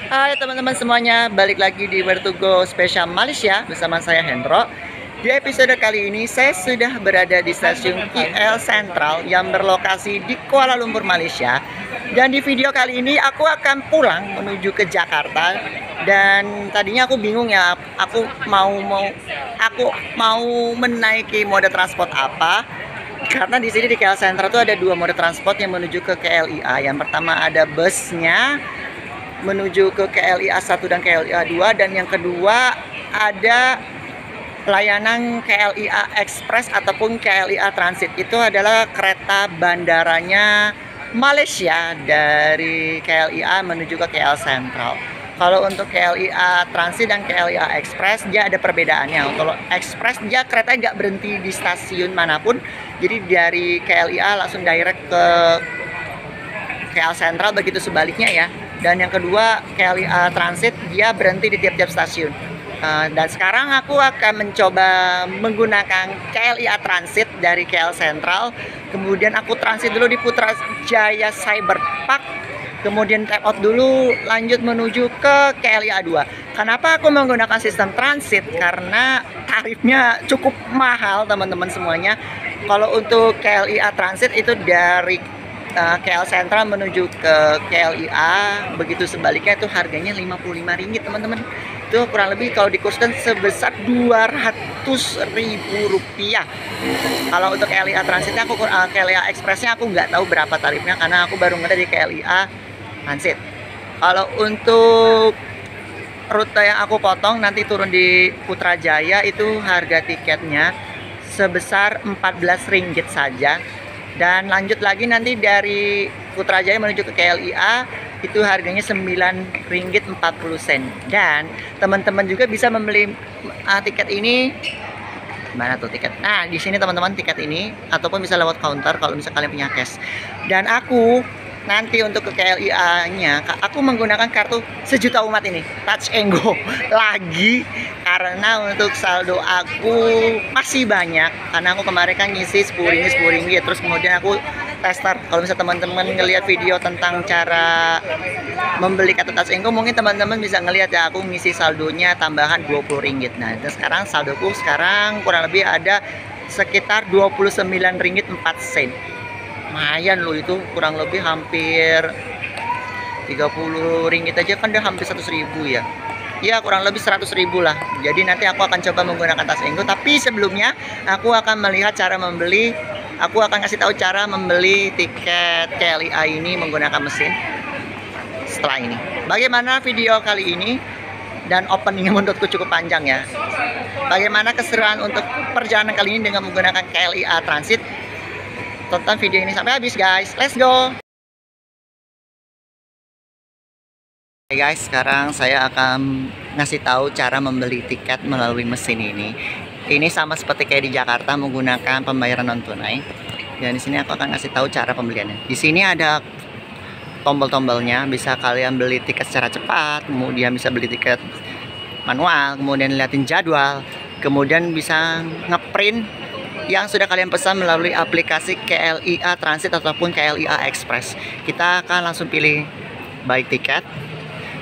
Hai teman-teman semuanya, balik lagi di Where to Go Spesial Malaysia bersama saya Hendro. Di episode kali ini saya sudah berada di stasiun KL Sentral yang berlokasi di Kuala Lumpur, Malaysia. Dan di video kali ini aku akan pulang menuju ke Jakarta. Dan tadinya aku bingung ya, aku mau menaiki mode transport apa. Karena di sini di KL Sentral itu ada dua mode transport yang menuju ke KLIA. Yang pertama ada busnya menuju ke KLIA 1 dan KLIA 2, dan yang kedua ada layanan KLIA Express ataupun KLIA Transit. Itu adalah kereta bandaranya Malaysia dari KLIA menuju ke KL Sentral. Kalau untuk KLIA Transit dan KLIA Express dia ada perbedaannya. Kalau Express dia kereta nggak berhenti di stasiun manapun, jadi dari KLIA langsung direct ke KL Sentral, begitu sebaliknya ya. Dan yang kedua KLIA Transit dia berhenti di tiap-tiap stasiun. Dan sekarang aku akan mencoba menggunakan KLIA Transit dari KL Sentral. Kemudian aku transit dulu di Putrajaya Cyber Park. Kemudian tap out dulu, lanjut menuju ke KLIA 2. Kenapa aku menggunakan sistem transit? Karena tarifnya cukup mahal teman-teman semuanya. Kalau untuk KLIA Transit itu dari KL Sentral menuju ke KLIA, begitu sebaliknya itu harganya Rp55 teman-teman. Itu kurang lebih kalau dikurskan sebesar Rp200.000. Kalau untuk KLIA Transitnya KLIA Expressnya aku nggak tahu berapa tarifnya karena aku baru ngeliat di KLIA Transit. Kalau untuk rute yang aku potong nanti turun di Putrajaya, itu harga tiketnya sebesar Rp14 saja. Dan lanjut lagi nanti dari Putrajaya menuju ke KLIA itu harganya Rp9.40. Dan teman-teman juga bisa membeli tiket ini. Mana tuh tiket? Nah, di sini teman-teman tiket ini, ataupun bisa lewat counter kalau misalnya kalian punya cash. Dan aku nanti untuk ke KLIA-nya aku menggunakan kartu sejuta umat ini, Touch and Go lagi, karena untuk saldo aku masih banyak. Karena aku kemarin kan ngisi Rp10 terus kemudian aku tester. Kalau misalnya teman-teman ngelihat video tentang cara membeli kartu Touch and Go, mungkin teman-teman bisa ngelihat ya, aku ngisi saldonya tambahan Rp20. Nah, dan sekarang saldoku sekarang kurang lebih ada sekitar Rp29.04. Lumayan loh, itu kurang lebih hampir Rp30 aja kan udah hampir 100.000 ya. Ya kurang lebih 100.000 lah. Jadi nanti aku akan coba menggunakan Touch and Go. Tapi sebelumnya aku akan melihat cara membeli. Aku akan kasih tahu cara membeli tiket KLIA ini menggunakan mesin setelah ini. Bagaimana video kali ini? Dan openingnya menurutku cukup panjang ya. Bagaimana keseruan untuk perjalanan kali ini dengan menggunakan KLIA Transit? Tonton video ini sampai habis guys. Let's go. Oke guys, sekarang saya akan ngasih tahu cara membeli tiket melalui mesin ini. Ini sama seperti kayak di Jakarta menggunakan pembayaran non tunai. Dan di sini aku akan ngasih tahu cara pembeliannya. Di sini ada tombol-tombolnya, bisa kalian beli tiket secara cepat, kemudian bisa beli tiket manual, kemudian liatin jadwal, kemudian bisa ngeprint yang sudah kalian pesan melalui aplikasi KLIA Transit ataupun KLIA Express. Kita akan langsung pilih buy tiket.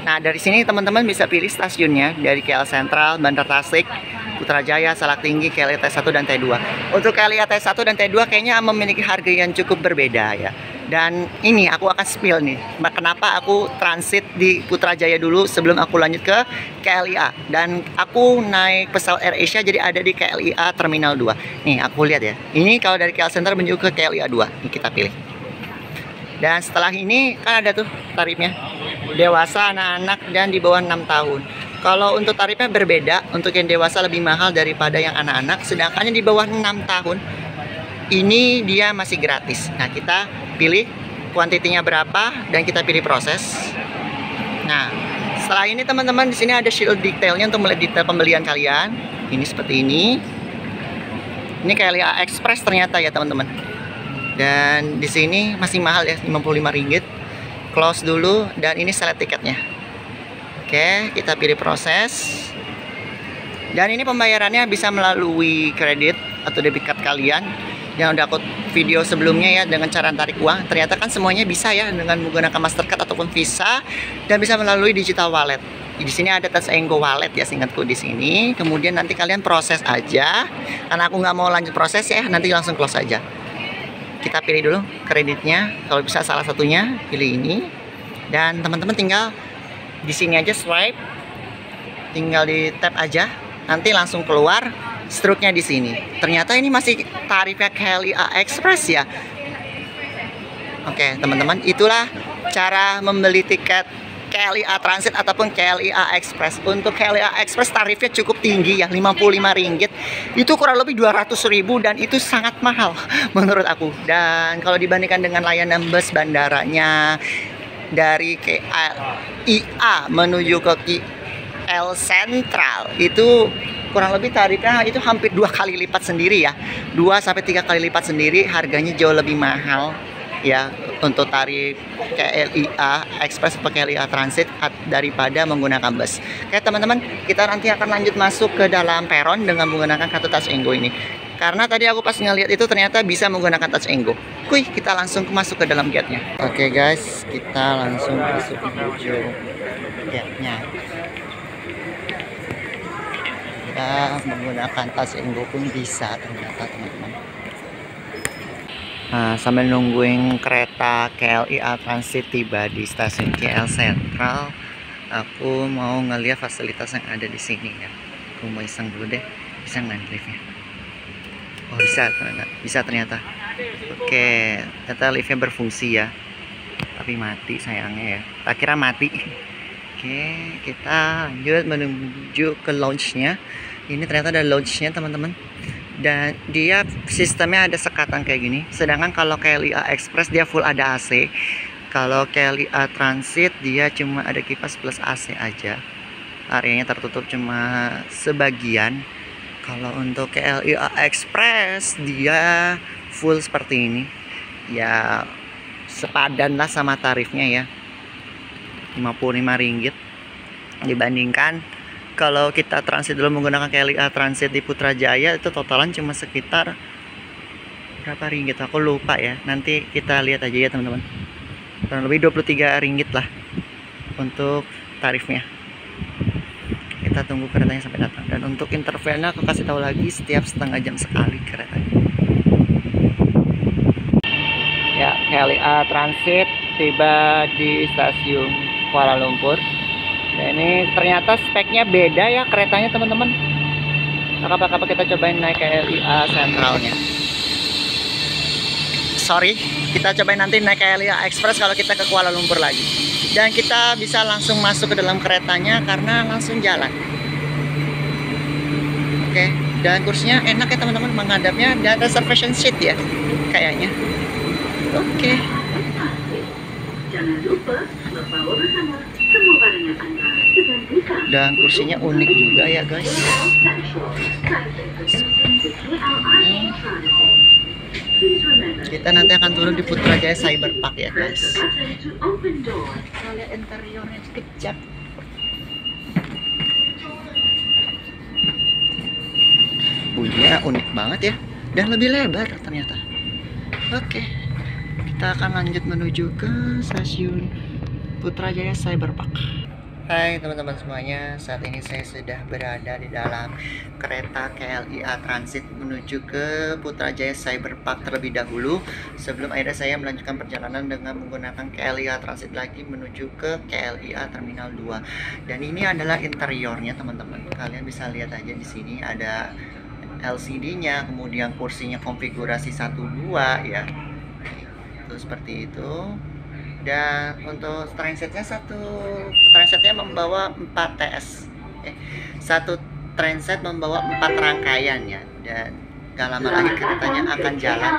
Nah, dari sini teman-teman bisa pilih stasiunnya dari KL Sentral, Bandar Tasik, Putrajaya, Salak Tinggi, KLIA T1 dan T2. Untuk KLIA T1 dan T2 kayaknya memiliki harga yang cukup berbeda ya. Dan ini aku akan spill nih, kenapa aku transit di Putrajaya dulu sebelum aku lanjut ke KLIA. Dan aku naik pesawat AirAsia, jadi ada di KLIA Terminal 2. Nih aku lihat ya, ini kalau dari KL Center menuju ke KLIA 2. Ini kita pilih. Dan setelah ini kan ada tuh tarifnya, dewasa, anak-anak, dan di bawah 6 tahun. Kalau untuk tarifnya berbeda, untuk yang dewasa lebih mahal daripada yang anak-anak, sedangkan yang di bawah 6 tahun ini dia masih gratis. Nah, kita pilih kuantitinya berapa dan kita pilih proses. Nah, setelah ini teman-teman di sini ada shield detailnya untuk melihat detail pembelian kalian. Ini seperti ini. Ini KLIA Express ternyata ya teman-teman. Dan di sini masih mahal ya, Rp55. Close dulu dan ini select tiketnya. Oke, kita pilih proses. Dan ini pembayarannya bisa melalui kredit atau debit card kalian. yang udah aku video sebelumnya ya, dengan cara tarik uang. Ternyata kan semuanya bisa ya dengan menggunakan Mastercard ataupun Visa, dan bisa melalui digital wallet. Di sini ada Touch and Go wallet ya, singkatku di sini. Kemudian nanti kalian proses aja. Karena aku nggak mau lanjut proses ya, nanti langsung close aja. Kita pilih dulu kreditnya. Kalau bisa salah satunya, pilih ini. Dan teman-teman tinggal di sini aja swipe, tinggal di tap aja, nanti langsung keluar struknya di sini. Ternyata ini masih tarifnya KLIA Express ya. Oke teman-teman, itulah cara membeli tiket KLIA Transit ataupun KLIA Express. Untuk KLIA Express tarifnya cukup tinggi ya, Rp55. Itu kurang lebih 200.000 dan itu sangat mahal menurut aku. Dan kalau dibandingkan dengan layanan bus bandaranya dari KLIA menuju ke KL Sentral, itu kurang lebih tarifnya itu hampir 2 kali lipat sendiri ya. 2-3 kali lipat sendiri, harganya jauh lebih mahal ya untuk tarif KLIA Express atau KLIA Transit daripada menggunakan bus. Oke teman-teman, kita nanti akan lanjut masuk ke dalam peron dengan menggunakan kartu Touch and Go ini. Karena tadi aku pas ngeliat itu ternyata bisa menggunakan Touch and Go. Kuy, kita langsung masuk ke dalam gate-nya. Oke guys, kita langsung masuk menuju gate-nya. Kita menggunakan Touch and Go pun bisa ternyata teman-teman. Nah, sambil nungguin kereta KLIA Transit tiba di stasiun KL Sentral, aku mau ngeliat fasilitas yang ada di sini ya. Aku mau iseng dulu deh, bisa nggak liftnya? Oh bisa, bisa ternyata. Oke, ternyata liftnya berfungsi ya, tapi mati sayangnya ya. Tak kira mati. Oke, kita lanjut menuju ke lounge-nya. Ini ternyata ada lounge-nya teman-teman. Dan dia sistemnya ada sekatan kayak gini. Sedangkan kalau KLIA Express dia full ada AC. Kalau KLIA Transit dia cuma ada kipas plus AC aja. Areanya tertutup cuma sebagian. Kalau untuk KLIA Express dia full seperti ini. Ya sepadan lah sama tarifnya ya. Rp55. Dibandingkan kalau kita transit dulu menggunakan KLIA Transit di Putrajaya, itu totalan cuma sekitar berapa ringgit aku lupa ya. Nanti kita lihat aja ya teman-teman. Kurang lebih Rp23 lah untuk tarifnya. Kita tunggu keretanya sampai datang. Dan untuk intervalnya aku kasih tahu lagi, setiap setengah jam sekali keretanya. Ya, KLIA Transit tiba di stasiun Kuala Lumpur. Nah, ini ternyata speknya beda ya keretanya teman-teman. Apa kita cobain naik KLIA Sentralnya. Sorry, kita cobain nanti naik KLIA Express kalau kita ke Kuala Lumpur lagi. Dan kita bisa langsung masuk ke dalam keretanya karena langsung jalan. Oke, dan kursinya enak ya teman-teman, menghadapnya dan reservation seat ya kayaknya. Oke. Jangan lupa membawa bersama semua barang Anda. Dan kursinya unik juga ya guys. Kita nanti akan turun di Putrajaya Cyberpark ya guys. Kita lihat interiornya sekejap. Bunyinya unik banget ya, dan lebih lebar ternyata. Oke, kita akan lanjut menuju ke stasiun Putrajaya Cyberpark. Hai teman-teman semuanya, saat ini saya sudah berada di dalam kereta KLIA Transit menuju ke Putrajaya Cyberpark terlebih dahulu, sebelum akhirnya saya melanjutkan perjalanan dengan menggunakan KLIA Transit lagi menuju ke KLIA Terminal 2. Dan ini adalah interiornya teman-teman. Kalian bisa lihat aja di sini ada LCD-nya, kemudian kursinya konfigurasi 1-2 ya. Itu seperti itu. Dan untuk transetnya membawa 4 TS. Satu transit membawa 4 rangkaian ya. Dan gak lama lagi keretanya akan jalan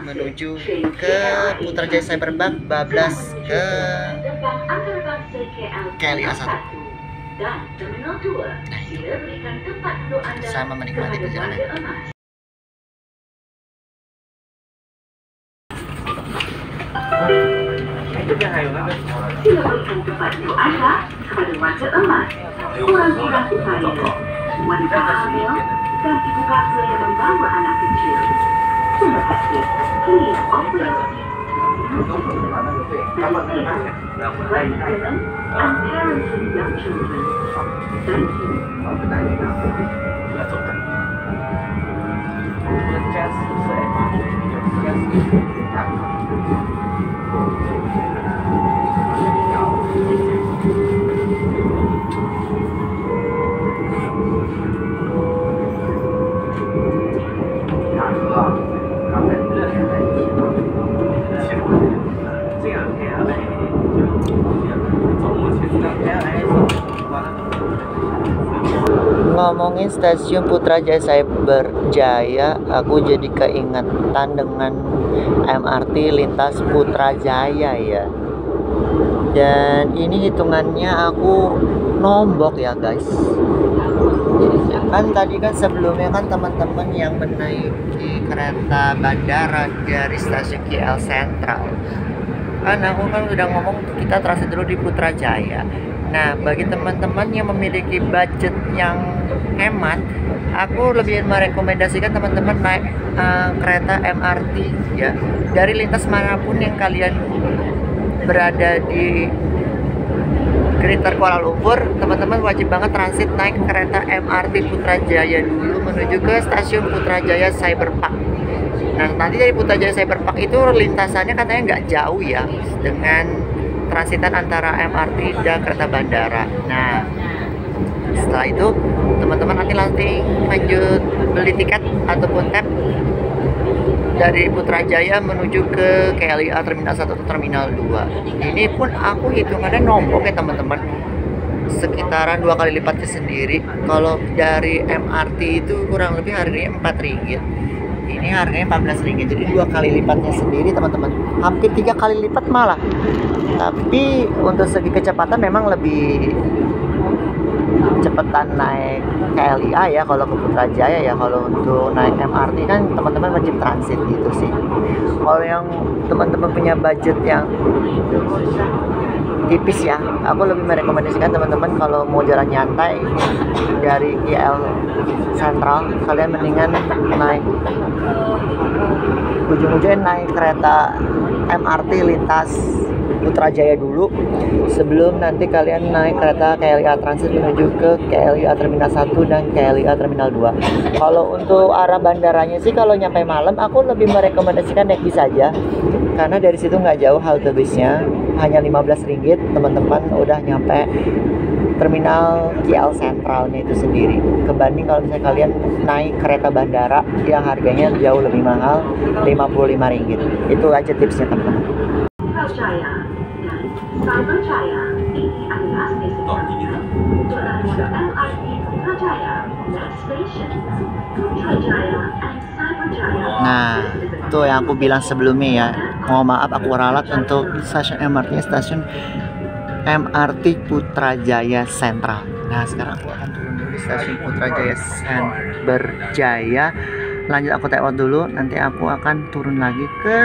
menuju ke Putrajaya Cyberpark, bablas ke KLIA 1. Sama menikmati perjalanan. Sila berikan tempat duduk anda kepada warga emas, orang-orang upaya, wanita hamil, dan ibu bapa yang membawa anak kecil. Ngomongin stasiun Putrajaya Cyberjaya, aku jadi keingetan dengan MRT lintas Putrajaya ya. Dan ini hitungannya aku nombok ya guys. Kan tadi kan sebelumnya kan teman-teman yang menaiki kereta bandara dari stasiun KL Sentral, kan aku kan udah ngomong kita transit dulu di Putrajaya. Nah, bagi teman-teman yang memiliki budget yang hemat, aku lebih merekomendasikan teman-teman naik kereta MRT ya. Dari lintas manapun yang kalian berada di Greater Kuala Lumpur, teman-teman wajib banget transit naik kereta MRT Putrajaya dulu menuju ke stasiun Putrajaya Cyberpark. Nah, nanti dari Putrajaya Cyberpark itu lintasannya katanya nggak jauh ya, dengan transitan antara MRT dan kereta bandara. Nah, setelah itu teman-teman nanti lanjut beli tiket ataupun tap dari Putrajaya menuju ke KLIA Terminal 1 atau Terminal 2. Ini pun aku hitungannya nombok ya teman-teman, sekitaran 2 kali lipatnya sendiri. Kalau dari MRT itu kurang lebih harganya Rp4, ini harganya Rp14, jadi 2 kali lipatnya sendiri teman-teman, hampir 3 kali lipat malah. Tapi untuk segi kecepatan memang lebih cepetan naik KLIA ya kalau ke Putrajaya ya. Kalau untuk naik MRT kan teman-teman wajib transit gitu sih. Kalau yang teman-teman punya budget yang tipis ya, aku lebih merekomendasikan teman-teman kalau mau jalan nyantai dari KL Sentral, kalian mendingan naik ujung-ujungnya naik kereta MRT lintas Putrajaya dulu sebelum nanti kalian naik kereta KLIA Transit menuju ke KLIA Terminal 1 dan KLIA Terminal 2. Kalau untuk arah bandaranya sih kalau nyampe malam aku lebih merekomendasikan naik bis aja, karena dari situ nggak jauh halte bisnya, hanya Rp15 teman-teman udah nyampe terminal KL Sentralnya itu sendiri, kebanding kalau misalnya kalian naik kereta bandara yang harganya jauh lebih mahal, Rp55. Itu aja tipsnya teman-teman. Putrajaya dan Cyberjaya ini adalah stasiun dengan moda LRT Putrajaya. Next station Putrajaya and Cyberjaya. Nah, itu yang aku bilang sebelumnya ya. Mohon maaf aku ralat untuk stasiun MRT, stasiun MRT Putrajaya Sentral. Nah, sekarang aku akan turun dulu di stasiun Putrajaya Cyberjaya. Lanjut aku take out dulu, nanti aku akan turun lagi ke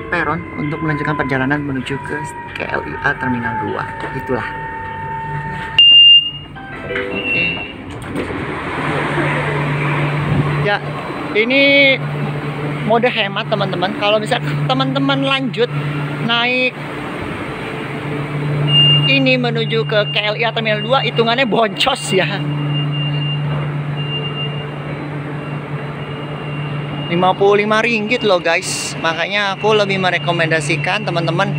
peron untuk melanjutkan perjalanan menuju ke KLIA Terminal 2. Itulah. Oke. Ya, ini mode hemat teman-teman. Kalau misalnya teman-teman lanjut naik ini menuju ke KLIA Terminal 2, hitungannya boncos ya. Rp55 loh guys. Makanya aku lebih merekomendasikan teman-teman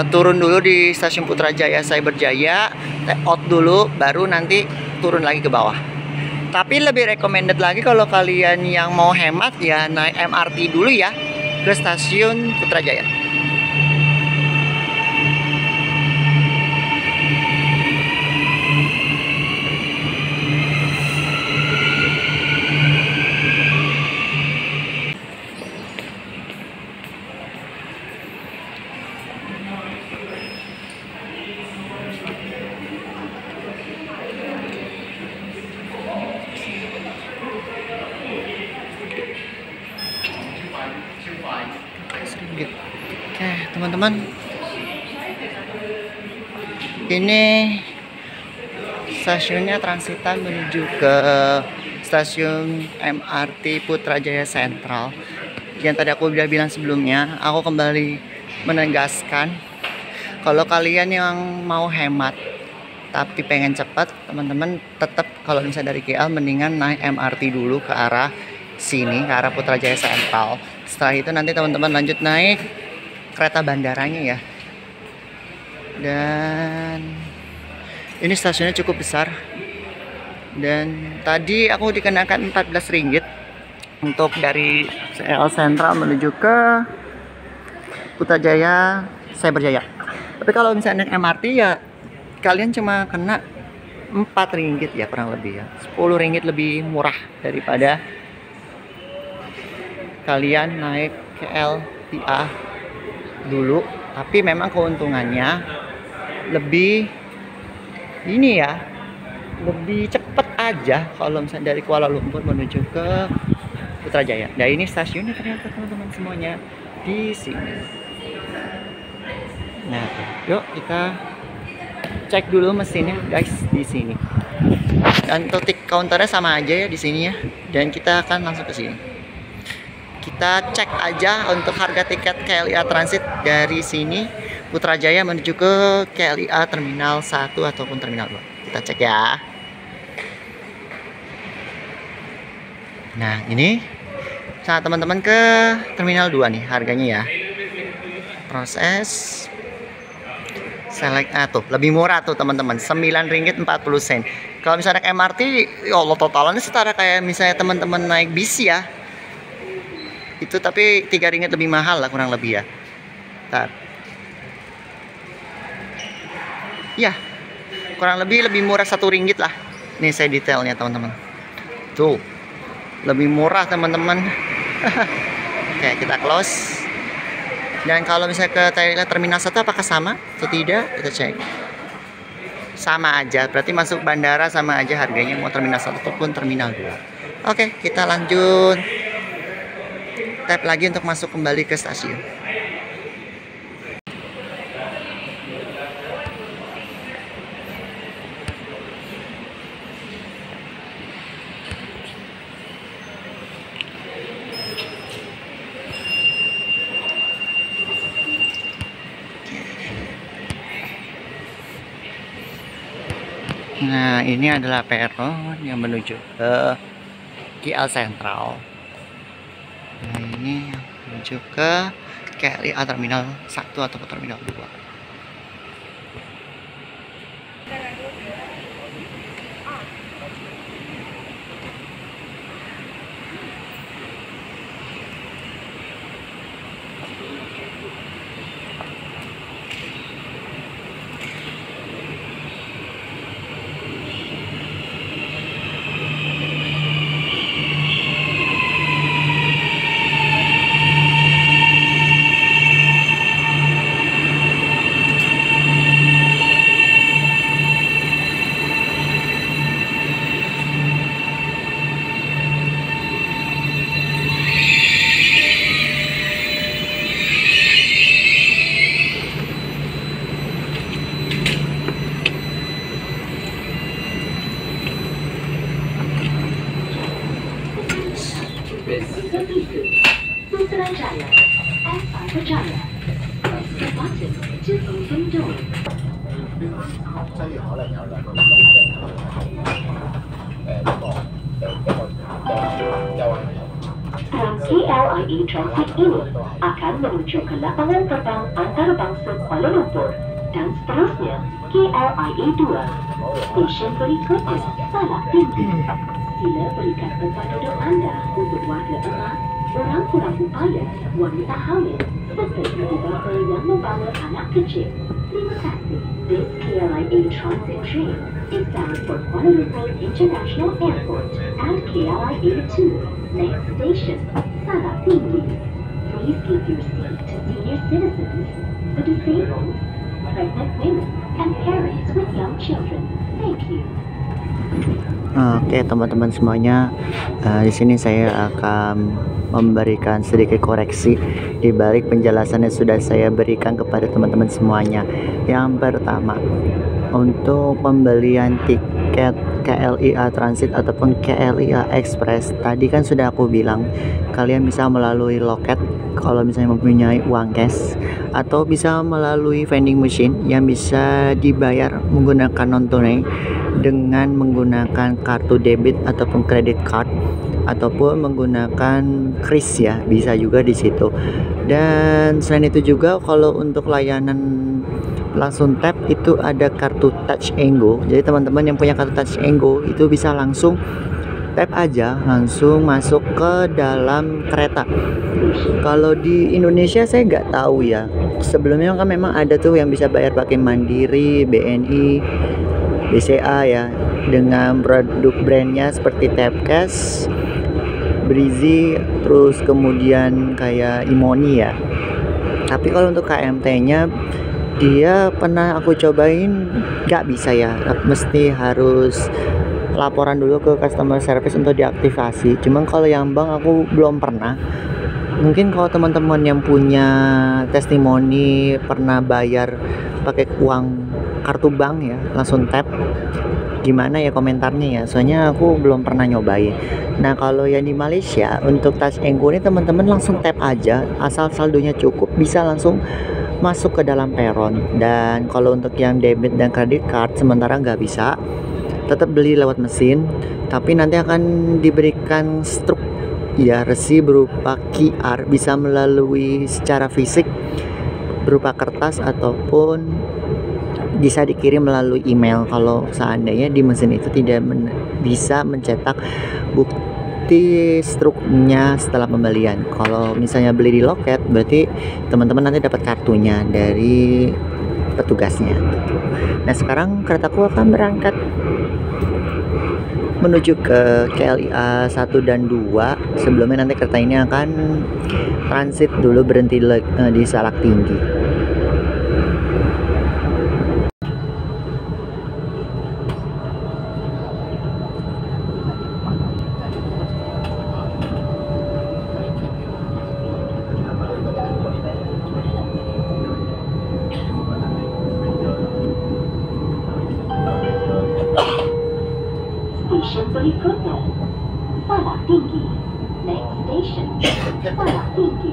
turun dulu di stasiun Putrajaya Cyberjaya, take out dulu, baru nanti turun lagi ke bawah. Tapi lebih recommended lagi kalau kalian yang mau hemat ya naik MRT dulu ya ke stasiun Putrajaya. Oke teman-teman, ini stasiunnya transitan menuju ke stasiun MRT Putrajaya Sentral. Yang tadi aku udah bilang sebelumnya, aku kembali menegaskan kalau kalian yang mau hemat tapi pengen cepat, teman-teman tetap kalau misalnya dari KL mendingan naik MRT dulu ke arah sini, ke arah Putrajaya Sentral. Setelah itu nanti teman-teman lanjut naik kereta bandaranya ya. Dan ini stasiunnya cukup besar. Dan tadi aku dikenakan 14 ringgit untuk dari KL Sentral menuju ke Putrajaya Cyberjaya. Tapi kalau misalnya naik MRT ya kalian cuma kena 4 ringgit ya, kurang lebih ya. 10 ringgit lebih murah daripada kalian naik ke LTA dulu. Tapi memang keuntungannya lebih ini ya, lebih cepet aja kalau misalnya dari Kuala Lumpur menuju ke Putrajaya. Nah ini stasiunnya ternyata teman-teman semuanya di sini. Nah, yuk kita cek dulu mesinnya guys di sini. Dan untuk tiket counternya sama aja ya di sini ya. Dan kita akan langsung ke sini. Kita cek aja untuk harga tiket KLIA Transit dari sini Putrajaya menuju ke KLIA Terminal 1 ataupun Terminal 2. Kita cek ya. Nah, ini saat teman-teman ke Terminal 2 nih harganya ya. Proses select tuh lebih murah tuh teman-teman, 9 ringgit 40 sen. Kalau misalnya naik MRT, ya Allah totalannya setara kayak misalnya teman-teman naik bis ya. Itu tapi 3 ringgit lebih mahal lah kurang lebih ya. Bentar. Ya, kurang lebih murah 1 ringgit lah. Nih saya detailnya teman-teman. Tuh, lebih murah teman-teman. Oke, kita close. Dan kalau misalnya ke Terminal 1 apakah sama atau tidak? Kita cek. Sama aja, berarti masuk bandara sama aja harganya mau Terminal 1 ataupun Terminal 2. Oke, kita lanjut. Tap lagi untuk masuk kembali ke stasiun. Nah, ini adalah peron yang menuju ke KL Sentral. Nah, ini yang menuju ke KLIA Terminal 1 atau Terminal 2. Putrajaya and Cyberjaya. The button to open door. Trans KLIA Transit ini akan menuju ke lapangan terbang antarabangsa Kuala Lumpur dan seterusnya KLIA 2. Stesen berikutnya Salak Tinggi. Sila berikan tempat duduk anda untuk warga emas, orang kurang upaya, wanita hamil, serta ibu bapa yang membawa anak kecil. Terima kasih. This KLIA Transit train is bound for Kuala Lumpur International Airport and KLIA 2. Next station, Salak Tinggi. Please give your seat to senior citizens, the disabled, pregnant women, and parents with young children. Thank you. Oke teman-teman semuanya, di sini saya akan memberikan sedikit koreksi di balik penjelasan yang sudah saya berikan kepada teman-teman semuanya. Yang pertama, untuk pembelian tiket KLIA Transit ataupun KLIA Express, tadi kan sudah aku bilang kalian bisa melalui loket kalau misalnya mempunyai uang cash, atau bisa melalui vending machine yang bisa dibayar menggunakan non tunai dengan menggunakan kartu debit ataupun credit card, ataupun menggunakan kris ya, bisa juga di situ. Dan selain itu juga kalau untuk layanan langsung tap itu ada kartu Touch and Go. Jadi teman-teman yang punya kartu Touch and Go itu bisa langsung tap aja, langsung masuk ke dalam kereta. Kalau di Indonesia saya nggak tahu ya. Sebelumnya kan memang ada tuh yang bisa bayar pakai Mandiri, BNI, BCA ya, dengan produk brandnya seperti Tapcash, Breezy, terus kemudian kayak Imoni ya. Tapi kalau untuk KMT-nya dia pernah aku cobain nggak bisa ya, mesti harus laporan dulu ke customer service untuk diaktifasi. Cuman kalau yang bank aku belum pernah. Mungkin kalau teman-teman yang punya testimoni pernah bayar pakai uang kartu bank ya, langsung tap, gimana ya komentarnya ya, soalnya aku belum pernah nyobain. Nah kalau yang di Malaysia untuk Touch and Go ini teman-teman langsung tap aja, asal saldonya cukup bisa langsung masuk ke dalam peron. Dan kalau untuk yang debit dan credit card sementara nggak bisa, tetap beli lewat mesin, tapi nanti akan diberikan struk ya, resi berupa QR, bisa melalui secara fisik berupa kertas ataupun bisa dikirim melalui email kalau seandainya di mesin itu tidak bisa mencetak bukti struknya setelah pembelian. Kalau misalnya beli di loket, berarti teman-teman nanti dapat kartunya dari petugasnya. Nah sekarang keretaku akan berangkat menuju ke KLIA 1 dan 2. Sebelumnya nanti kereta ini akan transit dulu, berhenti di Salak Tinggi. Stasiun berikutnya, Salak Tinggi. Next station, Salak Tinggi.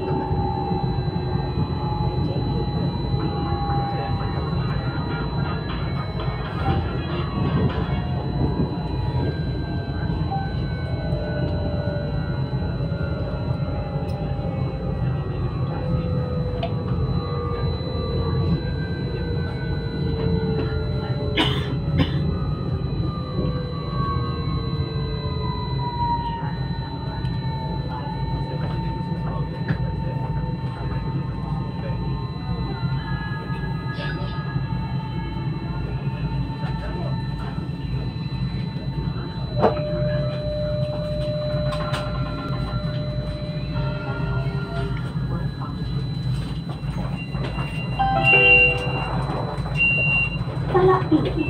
Salak Tinggi.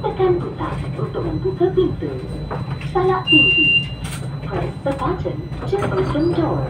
Tekan butang untuk membuka pintu. Salak Tinggi. Press the button to open door.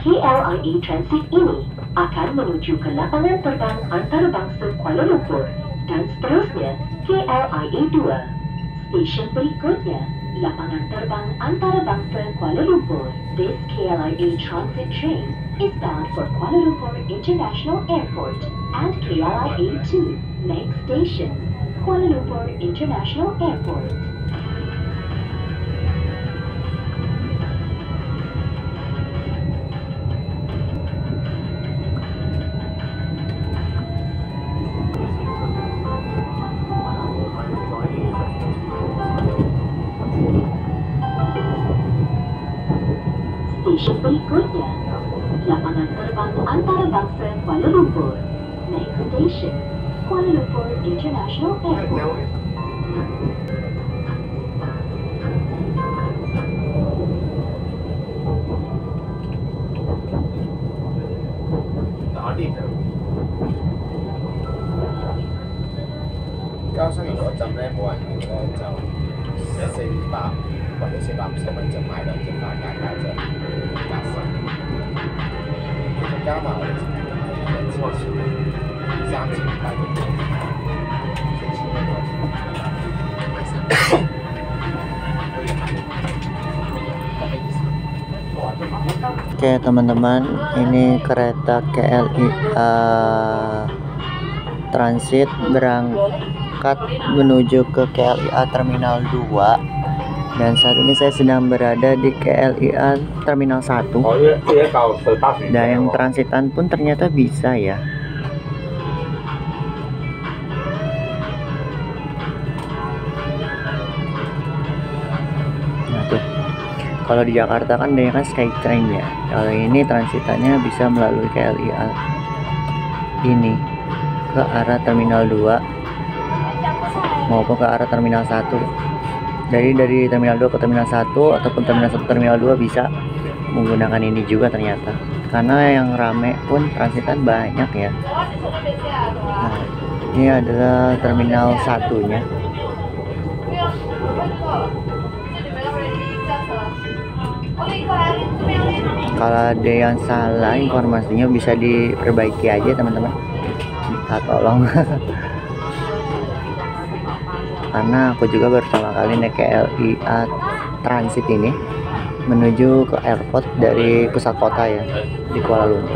KLIA Transit ini akan menuju ke lapangan terbang antarabangsa Kuala Lumpur dan seterusnya KLIA 2. Stesen berikutnya, lapangan terbang antarabangsa Kuala Lumpur. This KLIA Transit train is bound for Kuala Lumpur International Airport and KLIA 2. Next station, Kuala Lumpur International Airport. Stesen berikutnya, lapangan terbang antarabangsa Kuala Lumpur. Next station, Kuala Lumpur International Airport. 交生如果浸咧冇人用咧，就400或者450蚊就買兩隻花架加隻架身，其實加埋我哋成日買2,000、3,500嘅Oke teman-teman, ini kereta KLIA Transit berangkat menuju ke KLIA Terminal 2. Dan saat ini saya sedang berada di KLIA Terminal 1. Dan yang transitan pun ternyata bisa ya. Nah tuh, kalau di Jakarta kan banyak kan Skytrain ya. Kalau ini transitannya bisa melalui KLIA ini ke arah Terminal 2 maupun ke arah Terminal 1. Jadi dari Terminal 2 ke Terminal 1 ataupun Terminal 1 Terminal 2 bisa menggunakan ini juga ternyata. Karena yang rame pun transitan banyak ya. Nah, ini adalah Terminal 1-nya. Kalau ada yang salah informasinya bisa diperbaiki aja teman-teman. Minta tolong. Karena aku juga baru pertama kali naik KLIA Transit ini menuju ke airport dari pusat kota ya, di Kuala Lumpur.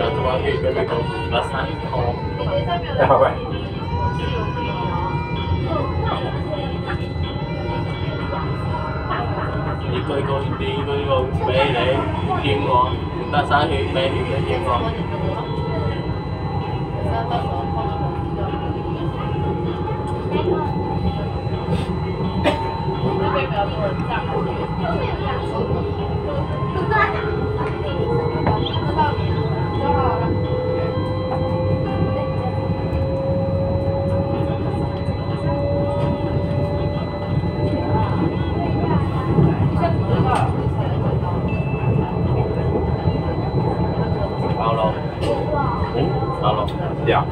Ya.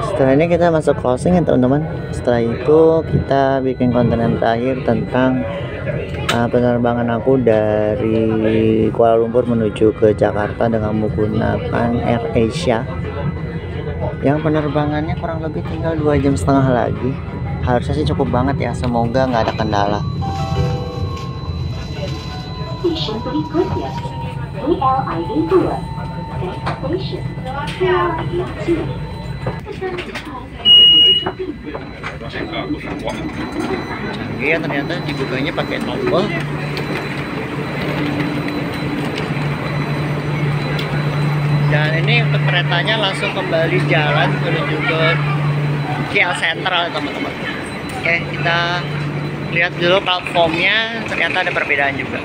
Setelah ini kita masuk closing ya teman-teman. Setelah itu kita bikin konten yang terakhir tentang penerbangan aku dari Kuala Lumpur menuju ke Jakarta dengan menggunakan AirAsia yang penerbangannya kurang lebih tinggal 2,5 jam lagi. Harusnya sih cukup banget ya, semoga nggak ada kendala. Station berikutnya KLIA 2. Next station KLIA 2. Iya, ternyata dibukanya pakai tombol. Dan ini untuk keretanya langsung kembali jalan menuju ke KL Sentral teman-teman. Oke, kita lihat dulu platformnya, ternyata ada perbedaan juga.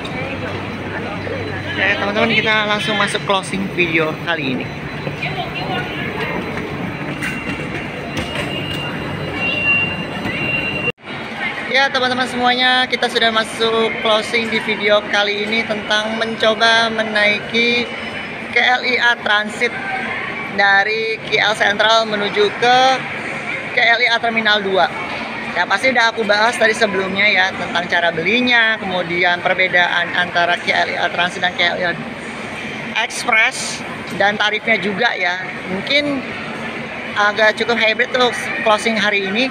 Oke teman-teman, kita langsung masuk closing video kali ini. Ya teman-teman semuanya, kita sudah masuk closing di video kali ini tentang mencoba menaiki KLIA Transit dari KL Sentral menuju ke KLIA Terminal 2. Ya pasti udah aku bahas tadi sebelumnya ya, tentang cara belinya, kemudian perbedaan antara KLIA Transit dan KLIA Express, dan tarifnya juga ya. Mungkin agak cukup hybrid untuk closing hari ini.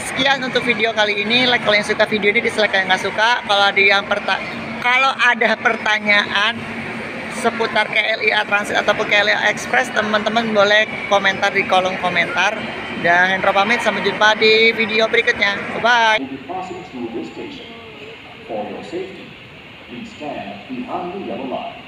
Sekian untuk video kali ini. Like kalau yang suka video ini, dislike kalau nggak suka. Kalau ada pertanyaan seputar KLIA Transit ataupun KLIA Express, teman-teman boleh komentar di kolom komentar. Dan Hendro pamit, sampai jumpa di video berikutnya. Bye bye. Stand behind the yellow line.